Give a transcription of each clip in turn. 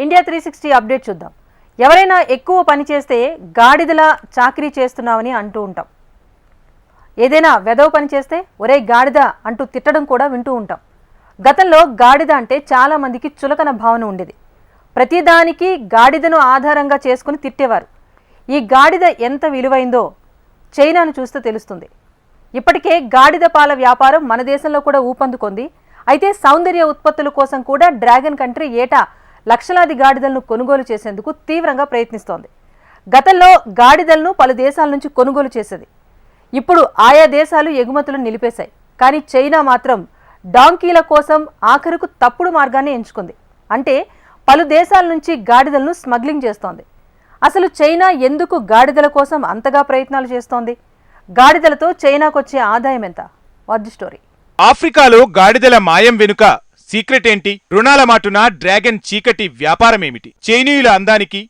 India 360 update చూద్దాం. ఎవరైనా ఎక్కువ పని చేస్తే గాడిదలా చాకరీ చేస్తున్నామని అంటూ ఉంటాం. ఏదైనా వెదవ పని చేస్తే ఒరే గాడిద అంటూ తిట్టడం కూడా వింటూ ఉంటాం. గతంలో గాడిద అంటే చాలా మందికి చులకన భావన ఉండేది. ప్రతిదానికి గాడిదను ఆధారంగా చేసుకుని తిట్టేవారు. ఈ గాడిద ఎంత విలువైందో చైనాను చూస్తే తెలుస్తుంది. ఇప్పటికే గాడిద పాల వ్యాపారం మన దేశంలో కూడా ఊపందుకుంది. అయితే సౌందర్య ఉత్పత్తుల కోసం కూడా డ్రాగన్ కంట్రీ ఏటా లక్షలాది గాడిదలను కొనుగోలు చేసేందుకు తీవ్రంగా ప్రయత్నిస్తోంది. గతంలో గాడిదలను పలు దేశాల నుంచి కొనుగోలు చేసేది. ఇప్పుడు ఆయా దేశాలు ఎగుమతులను నిలిపేశాయి. కానీ చైనా మాత్రం డాంకీల కోసం ఆఖరుకు తప్పుడు మార్గాన్ని ఎంచుకుంది. అంటే పలు దేశాల నుంచి గాడిదలను స్మగ్లింగ్ చేస్తోంది. అసలు చైనా ఎందుకు గాడిదల కోసం అంతగా ప్రయత్నాలు చేస్తోంది? గాడిదలతో చైనాకు వచ్చే ఆదాయం ఎంత? What the story? ఆఫ్రికాలో గాడిదల మాయం వెనుక సీక్రెట్ ఏంటి? రుణాల మాటున డ్రాగన్ చీకటి వ్యాపారమేమిటి? చైనీయుల అందానికి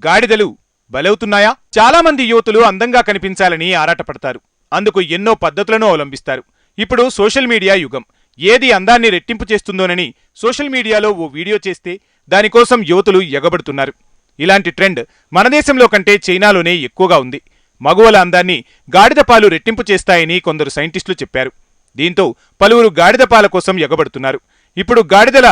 గాడిదలు బలవుతున్నాయా? చాలా మంది యువతులు అందంగా కనిపించాలని ఆరాటపడతారు. అందుకు ఎన్నో పద్ధతులను అవలంబిస్తారు. ఇప్పుడు సోషల్ మీడియా యుగం. ఏది అందాన్ని రెట్టింపు చేస్తుందోనని సోషల్ మీడియాలో ఓ వీడియో చేస్తే దానికోసం యువతులు ఎగబడుతున్నారు. ఇలాంటి ట్రెండ్ మన దేశంలో కంటే చైనాలోనే ఎక్కువగా ఉంది. మగువల అందాన్ని గాడిద పాలు రెట్టింపు చేస్తాయని కొందరు సైంటిస్టులు చెప్పారు. దీంతో పలువురు గాడిద పాల కోసం ఎగబడుతున్నారు. ఇప్పుడు గాడిదల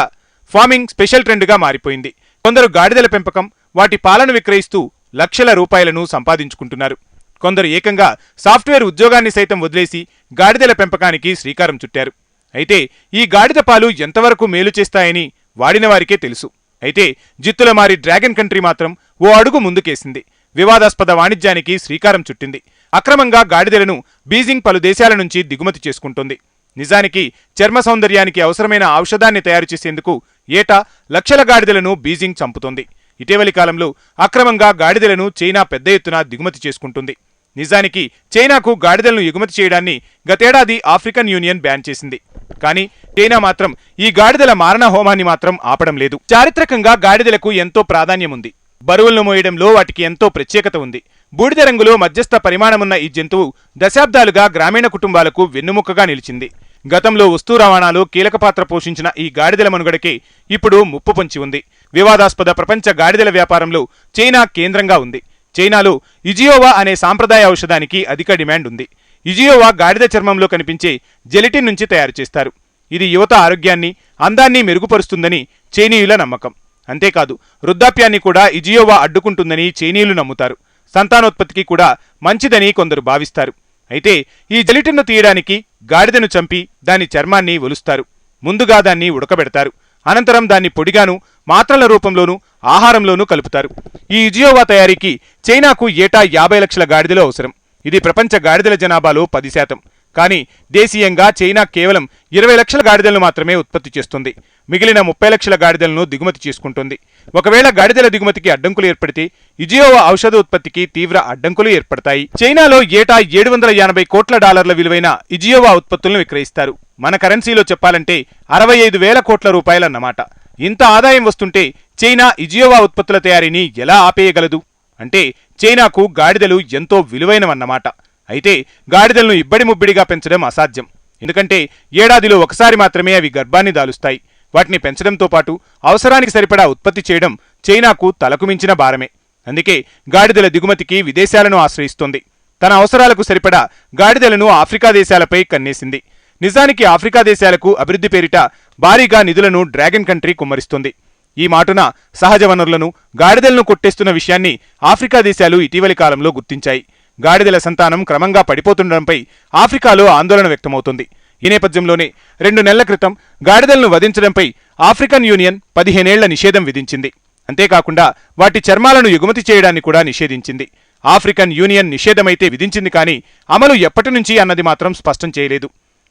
ఫార్మింగ్ స్పెషల్ ట్రెండ్గా మారిపోయింది. కొందరు గాడిదల పెంపకం, వాటి పాలను విక్రయిస్తూ లక్షల రూపాయలను సంపాదించుకుంటున్నారు. కొందరు ఏకంగా సాఫ్ట్వేర్ ఉద్యోగాన్ని సైతం వదిలేసి గాడిదల పెంపకానికి శ్రీకారం చుట్టారు. అయితే ఈ గాడిద పాలు ఎంతవరకు మేలు చేస్తాయని వాడిన వారికే తెలుసు. అయితే జిత్తుల మారి డ్రాగన్ కంట్రీ మాత్రం ఓ అడుగు ముందుకేసింది. వివాదాస్పద వాణిజ్యానికి శ్రీకారం చుట్టింది. అక్రమంగా గాడిదలను బీజింగ్ పలు దేశాల నుంచి దిగుమతి చేసుకుంటోంది. నిజానికి చర్మ సౌందర్యానికి అవసరమైన ఔషధాన్ని తయారు చేసేందుకు ఏటా లక్షల గాడిదలను బీజింగ్ చంపుతోంది. ఇటీవలి కాలంలో అక్రమంగా గాడిదలను చైనా పెద్ద ఎత్తున దిగుమతి చేసుకుంటుంది. నిజానికి చైనాకు గాడిదలను ఎగుమతి చేయడాన్ని గతేడాది ఆఫ్రికన్ యూనియన్ బ్యాన్ చేసింది. కానీ చైనా మాత్రం ఈ గాడిదల మారణ హోమాన్ని మాత్రం ఆపడం లేదు. చారిత్రకంగా గాడిదలకు ఎంతో ప్రాధాన్యం ఉంది. బరువులను మోయడంలో వాటికి ఎంతో ప్రత్యేకత ఉంది. బూడిద రంగులో మధ్యస్థ పరిమాణమున్న ఈ జంతువు దశాబ్దాలుగా గ్రామీణ కుటుంబాలకు వెన్నుముక్కగా నిలిచింది. గతంలో వస్తు రవాణాలో కీలక పాత్ర పోషించిన ఈ గాడిదల మనుగడకే ఇప్పుడు ముప్పు పొంచి ఉంది. వివాదాస్పద ప్రపంచ గాడిదల వ్యాపారంలో చైనా కేంద్రంగా ఉంది. చైనాలో ఇజియోవా అనే సాంప్రదాయ ఔషధానికి అధిక డిమాండ్ ఉంది. ఇజియోవా గాడిద చర్మంలో కనిపించే జెలటిన్ నుంచి తయారు చేస్తారు. ఇది యువత ఆరోగ్యాన్ని, అందాన్ని మెరుగుపరుస్తుందని చైనీయుల నమ్మకం. అంతేకాదు వృద్ధాప్యాన్ని కూడా ఇజియోవా అడ్డుకుంటుందని చైనీయులు నమ్ముతారు. సంతానోత్పత్తికి కూడా మంచిదని కొందరు భావిస్తారు. అయితే ఈ జెలటిన్ను తీయడానికి గాడిదను చంపి దాని చర్మాన్ని ఒలుస్తారు. ముందుగా దాన్ని ఉడకబెడతారు. అనంతరం దాన్ని పొడిగాను, మాత్రల రూపంలోనూ, ఆహారంలోనూ కలుపుతారు. ఈ ఇజియోవా తయారీకి చైనాకు ఏటా 50 లక్షల గాడిదలు అవసరం. ఇది ప్రపంచ గాడిదల జనాభాలో 10%. కానీ దేశీయంగా చైనా కేవలం 20 లక్షల గాడిదలను మాత్రమే ఉత్పత్తి చేస్తుంది. మిగిలిన 30 లక్షల గాడిదలను దిగుమతి చేసుకుంటుంది. ఒకవేళ గాడిదల దిగుమతికి అడ్డంకులు ఏర్పడితే ఇజియోవా ఔషధ ఉత్పత్తికి తీవ్ర అడ్డంకులు ఏర్పడతాయి. చైనాలో ఏటా $780 కోట్ల విలువైన ఇజియోవా ఉత్పత్తులను విక్రయిస్తారు. మన కరెన్సీలో చెప్పాలంటే 65,000 కోట్ల రూపాయలన్నమాట. ఇంత ఆదాయం వస్తుంటే చైనా ఇజియోవా ఉత్పత్తుల తయారీని ఎలా ఆపేయగలదు? అంటే చైనాకు గాడిదలు ఎంతో విలువైనవన్నమాట. అయితే గాడిదలను ఇబ్బడి ముబ్బడిగా పెంచడం అసాధ్యం. ఎందుకంటే ఏడాదిలో ఒకసారి మాత్రమే అవి గర్భాన్ని దాలుస్తాయి. వాటిని పెంచడంతో పాటు అవసరానికి సరిపడా ఉత్పత్తి చేయడం చైనాకు తలకు మించిన భారమే. అందుకే గాడిదల దిగుమతికి విదేశాలను ఆశ్రయిస్తోంది. తన అవసరాలకు సరిపడా గాడిదలను ఆఫ్రికా దేశాలపై కన్నేసింది. నిజానికి ఆఫ్రికా దేశాలకు అభివృద్ధి పేరిట భారీగా నిధులను డ్రాగన్ కంట్రీ కుమ్మరిస్తుంది. ఈ మాటున సహజ వనరులను, గాడిదలను కొట్టేస్తున్న విషయాన్ని ఆఫ్రికా దేశాలు ఇటీవలి కాలంలో గుర్తించాయి. గాడిదల సంతానం క్రమంగా పడిపోతుండడంపై ఆఫ్రికాలో ఆందోళన వ్యక్తమవుతుంది. ఈ నేపథ్యంలోనే 2 నెలల క్రితం గాడిదలను వధించడంపై ఆఫ్రికన్ యూనియన్ 15 ఏళ్ల నిషేధం విధించింది. అంతేకాకుండా వాటి చర్మాలను ఎగుమతి చేయడాన్ని కూడా నిషేధించింది. ఆఫ్రికన్ యూనియన్ నిషేధమైతే విధించింది, కానీ అమలు ఎప్పటి నుంచి అన్నది మాత్రం స్పష్టం చేయలేదు.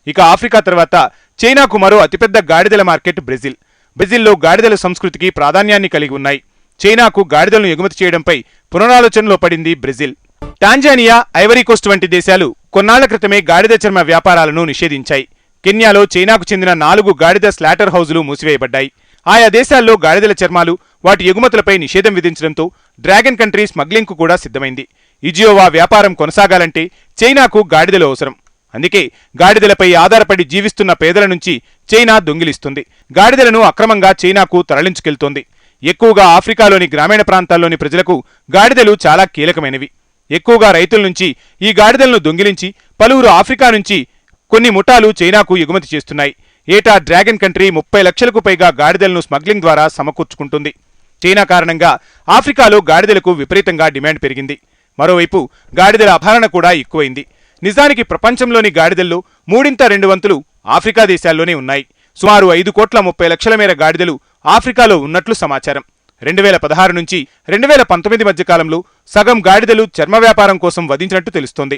ఇక ఆఫ్రికా తర్వాత చైనాకు మరో అతిపెద్ద గాడిదల మార్కెట్ బ్రెజిల్. బ్రెజిల్లో గాడిదల సంస్కృతికి ప్రాధాన్యాన్ని కలిగి ఉన్నాయి. చైనాకు గాడిదలను ఎగుమతి చేయడంపై పునరాలోచనలో పడింది బ్రెజిల్. టాంజానియా, ఐవరీకోస్ట్ వంటి దేశాలు కొన్నాళ్ల క్రితమే గాడిద చర్మ వ్యాపారాలను నిషేధించాయి. కెన్యాలో చైనాకు చెందిన 4 గాడిద స్లాటర్ హౌజులు మూసివేయబడ్డాయి. ఆయా దేశాల్లో గాడిదల చర్మాలు, వాటి ఎగుమతులపై నిషేధం విధించడంతో డ్రాగన్ కంట్రీ స్మగ్లింగ్కు కూడా సిద్ధమైంది. ఇజియోవా వ్యాపారం కొనసాగాలంటే చైనాకు గాడిదలు అవసరం. అందుకే గాడిదలపై ఆధారపడి జీవిస్తున్న పేదల నుంచి చైనా దొంగిలిస్తుంది. గాడిదలను అక్రమంగా చైనాకు తరలించుకెళ్తోంది. ఎక్కువగా ఆఫ్రికాలోని గ్రామీణ ప్రాంతాల్లోని ప్రజలకు గాడిదలు చాలా కీలకమైనవి. ఎక్కువగా రైతుల నుంచి ఈ గాడిదలను దొంగిలించి పలువురు ఆఫ్రికా నుంచి కొన్ని ముఠాలు చైనాకు ఎగుమతి చేస్తున్నాయి. ఏటా డ్రాగన్ కంట్రీ 30 లక్షలకు పైగా గాడిదలను స్మగ్లింగ్ ద్వారా సమకూర్చుకుంటుంది. చైనా కారణంగా ఆఫ్రికాలో గాడిదలకు విపరీతంగా డిమాండ్ పెరిగింది. మరోవైపు గాడిదల అపహరణ కూడా ఎక్కువైంది. నిజానికి ప్రపంచంలోని గాడిదల్లో 3/2 వంతులు ఆఫ్రికా దేశాల్లోనే ఉన్నాయి. సుమారు 5,30,00,000 మేర గాడిదలు ఆఫ్రికాలో ఉన్నట్లు సమాచారం. 2016 నుంచి 2019 మధ్య కాలంలో సగం గాడిదలు చర్మ వ్యాపారం కోసం వధించినట్టు తెలుస్తోంది.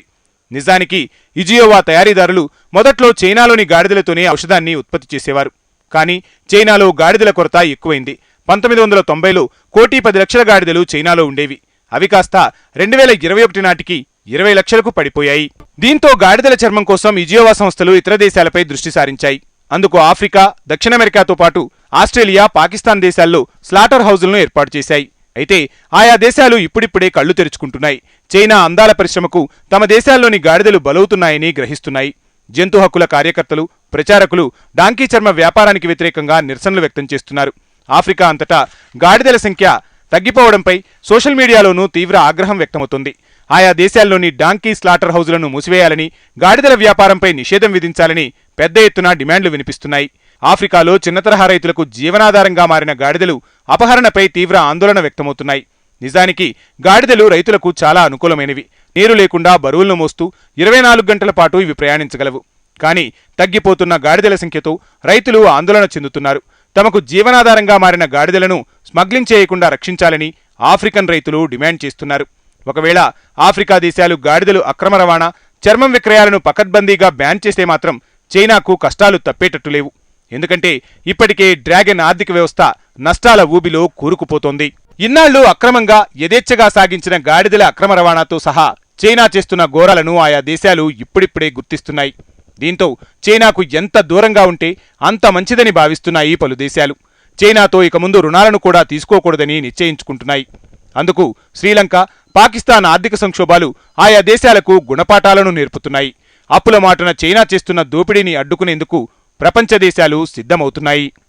నిజానికి ఇజియోవా తయారీదారులు మొదట్లో చైనాలోని గాడిదలతోనే ఔషధాన్ని ఉత్పత్తి చేసేవారు. కానీ చైనాలో గాడిదల కొరత ఎక్కువైంది. 1990లో 1,10,00,000 గాడిదలు చైనాలో ఉండేవి. అవి కాస్త 2021 నాటికి 20 లక్షలకు పడిపోయాయి. దీంతో గాడిదల చర్మం కోసం ఇజియోవా సంస్థలు ఇతర దేశాలపై దృష్టి సారించాయి. అందుకు ఆఫ్రికా, దక్షిణ అమెరికాతో పాటు ఆస్ట్రేలియా, పాకిస్తాన్ దేశాల్లో స్లాటర్ హౌజులను ఏర్పాటు చేశాయి. అయితే ఆయా దేశాలు ఇప్పుడిప్పుడే కళ్లు తెరుచుకుంటున్నాయి. చైనా అందాల పరిశ్రమకు తమ దేశాల్లోని గాడిదలు బలవుతున్నాయని గ్రహిస్తున్నాయి. జంతు హక్కుల కార్యకర్తలు, ప్రచారకులు డాంకీ చర్మ వ్యాపారానికి వ్యతిరేకంగా నిరసనలు వ్యక్తం చేస్తున్నారు. ఆఫ్రికా అంతటా గాడిదల సంఖ్య తగ్గిపోవడంపై సోషల్ మీడియాలోనూ తీవ్ర ఆగ్రహం వ్యక్తమవుతోంది. ఆయా దేశాల్లోని డాంకీ స్లాటర్ హౌజులను మూసివేయాలని, గాడిదల వ్యాపారంపై నిషేధం విధించాలని పెద్ద ఎత్తున డిమాండ్లు వినిపిస్తున్నాయి. ఆఫ్రికాలో చిన్న తరహా రైతులకు జీవనాధారంగా మారిన గాడిదలు అపహరణపై తీవ్ర ఆందోళన వ్యక్తమవుతున్నాయి. నిజానికి గాడిదలు రైతులకు చాలా అనుకూలమైనవి. నీరు లేకుండా బరువులను మోస్తూ 24 గంటల పాటు ఇవి ప్రయాణించగలవు. కానీ తగ్గిపోతున్న గాడిదల సంఖ్యతో రైతులు ఆందోళన చెందుతున్నారు. తమకు జీవనాధారంగా మారిన గాడిదలను స్మగ్లింగ్ చేయకుండా రక్షించాలని ఆఫ్రికన్ రైతులు డిమాండ్ చేస్తున్నారు. ఒకవేళ ఆఫ్రికా దేశాలు గాడిదలు అక్రమ రవాణా, చర్మం విక్రయాలను పకడ్బందీగా బ్యాన్ చేస్తే మాత్రం చైనాకు కష్టాలు తప్పేటట్టు లేవు. ఎందుకంటే ఇప్పటికే డ్రాగన్ ఆర్థిక వ్యవస్థ నష్టాల ఊబిలో కూరుకుపోతోంది. ఇన్నాళ్లు అక్రమంగా యథేచ్ఛగా సాగించిన గాడిదల అక్రమ రవాణాతో సహా చైనా చేస్తున్న ఘోరాలను ఆయా దేశాలు ఇప్పుడిప్పుడే గుర్తిస్తున్నాయి. దీంతో చైనాకు ఎంత దూరంగా ఉంటే అంత మంచిదని భావిస్తున్నాయి పలు దేశాలు. చైనాతో ఇక ముందు రుణాలను కూడా తీసుకోకూడదని నిశ్చయించుకుంటున్నాయి. అందుకు శ్రీలంక, పాకిస్తాన్ ఆర్థిక సంక్షోభాలు ఆయా దేశాలకు గుణపాఠాలను నేర్పుతున్నాయి. అప్పుల మాటున చైనా చేస్తున్న దోపిడీని అడ్డుకునేందుకు ప్రపంచ దేశాలు సిద్ధమవుతున్నాయి.